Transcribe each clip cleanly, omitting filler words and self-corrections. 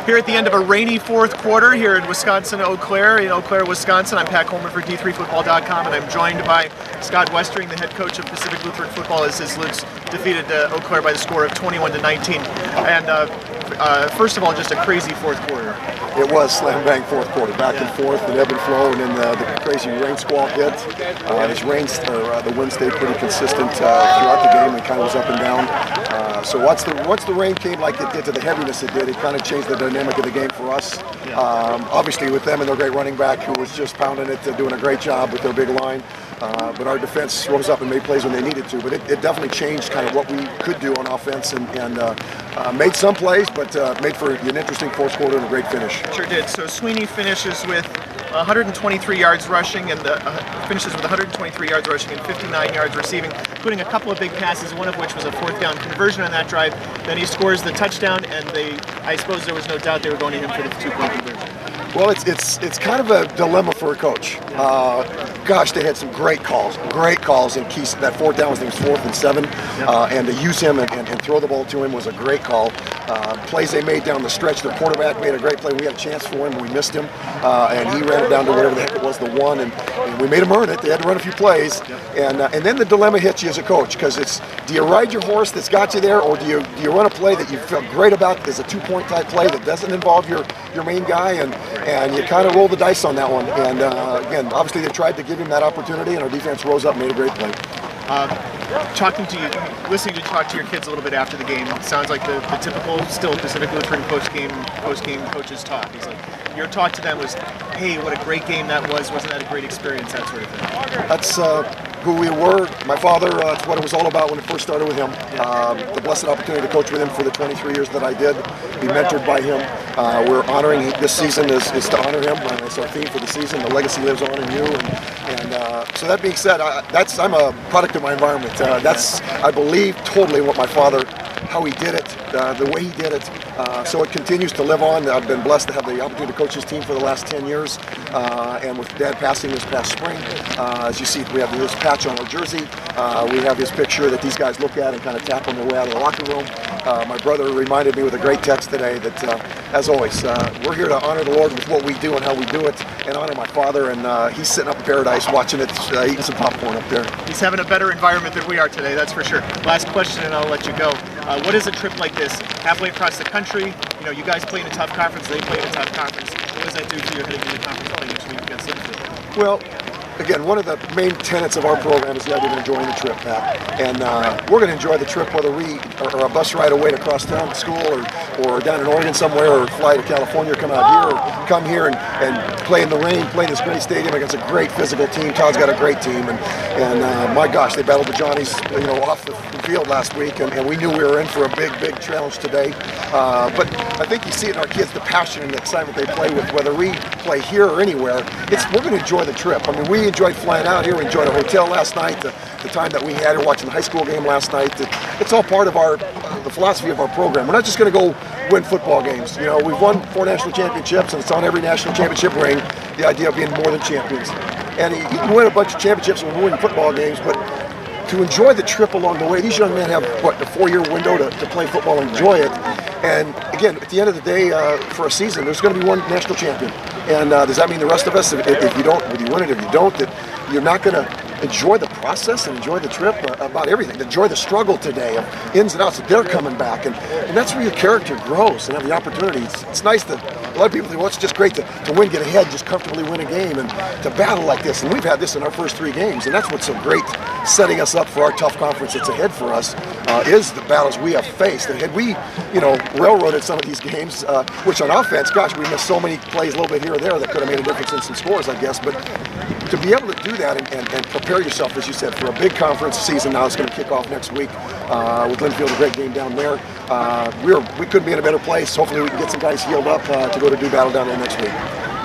Here at the end of a rainy fourth quarter here in Wisconsin-Eau Claire, in Eau Claire, Wisconsin. I'm Pat Coleman for D3Football.com, and I'm joined by Scott Westering, the head coach of Pacific Lutheran Football, as his Lutes defeated Eau Claire by the score of 21-19. And first of all, just a crazy fourth quarter. It was slam-bang fourth quarter, back and forth, the ebb and flow, and then the crazy rain squall hit. The wind stayed pretty consistent throughout the game. It kind of was up and down. So once the rain came, like it did to the heaviness it did, it kind of changed the dynamic of the game for us. Obviously with them and their great running back, who was just pounding it, doing a great job with their big line. But our defense rose up and made plays when they needed to. But it definitely changed kind of what we could do on offense and made some plays, but made for an interesting fourth quarter and a great finish. Sure did. So Sweeney finishes with 123 yards rushing and finishes with 123 yards rushing and 59 yards receiving, including a couple of big passes, one of which was a fourth down conversion on that drive. Then he scores the touchdown, and I suppose there was no doubt they were going to him for the 2-point conversion. Well, it's kind of a dilemma for a coach. Gosh, they had some great calls and keys. That fourth down was 4th and 7, and to use him and throw the ball to him was a great call. Plays they made down the stretch, the quarterback made a great play. We had a chance for him, and we missed him, and he ran it down to whatever the heck it was, the 1, and we made him earn it. They had to run a few plays, and then the dilemma hits you as a coach, because it's, do you ride your horse that's got you there, or do you run a play that you feel great about as a 2-point type play that doesn't involve your main guy, and you kind of roll the dice on that one. And again, obviously they tried to give him that opportunity, and our defense rose up and made a great play. Listening to you talk to your kids a little bit after the game, it sounds like the typical still Pacific Lutheran post-game coaches talk. He's like, your talk to them was, hey, what a great game that was, wasn't that a great experience, that sort of thing. That's who we were. My father, it's what it was all about when it first started with him. The blessed opportunity to coach with him for the 23 years that I did, be mentored by him. We're honoring, this season is to honor him. It's our theme for the season. The legacy lives on in you. So that being said, I'm a product of my environment. That's, I believe, totally what my father, how he did it, the way he did it. So it continues to live on. I've been blessed to have the opportunity to coach his team for the last 10 years. And with Dad passing this past spring, as you see, we have this patch on our jersey. We have his picture that these guys look at and kind of tap on their way out of the locker room. My brother reminded me with a great text today that, as always, we're here to honor the Lord with what we do and how we do it, and honor my father. And he's sitting up in paradise watching it, eating some popcorn up there. He's having a better environment than we are today, that's for sure. Last question, and I'll let you go. What is a trip like this, halfway across the country? You know, you guys play in a tough conference, they play in a tough conference. What does that do for you heading into conference play next week against Lutes? Well, again, one of the main tenets of our program is the idea of enjoying the trip, Pat. And we're going to enjoy the trip whether we are a bus ride away to cross town to school or down in Oregon somewhere, or fly to California, or come out here, or come here and play in the rain, play in this great stadium against a great physical team. Todd's got a great team, and my gosh, they battled the Johnnies, off the field last week, and we knew we were in for a big challenge today. But I think you see it in our kids, the passion and the excitement they play with, whether we play here or anywhere. We're going to enjoy the trip. I mean, we enjoyed flying out here. We enjoyed a hotel last night. The time that we had here watching the high school game last night. It's all part of the philosophy of our program. We're not just going to go win football games. We've won 4 national championships, and it's on every national championship ring. The idea of being more than champions. And you can win a bunch of championships and win football games, but to enjoy the trip along the way. These young men have, a 4-year window to play football and enjoy it. And again, at the end of the day, for a season, there's going to be one national champion. And does that mean the rest of us, if you don't, whether you win it or you don't, that you're not going to enjoy the process and enjoy the trip about everything, enjoy the struggle today of ins and outs, that they're coming back. And that's where your character grows and have the opportunity. It's nice that a lot of people think, well, it's just great to win, get ahead, just comfortably win a game, and to battle like this. And we've had this in our first 3 games, and that's what's so great, setting us up for our tough conference that's ahead for us, is the battles we have faced. And had we, railroaded some of these games, which on offense, gosh, we missed so many plays a little bit here or there that could have made a difference in some scores, I guess. But to be able to do that and prepare yourself, as you said, for a big conference season now is going to kick off next week with Linfield, a great game down there. We couldn't be in a better place. Hopefully we can get some guys healed up to go to do battle down there next week.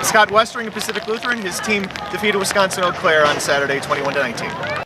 Scott Westering of Pacific Lutheran, his team defeated Wisconsin-Eau Claire on Saturday, 21-19.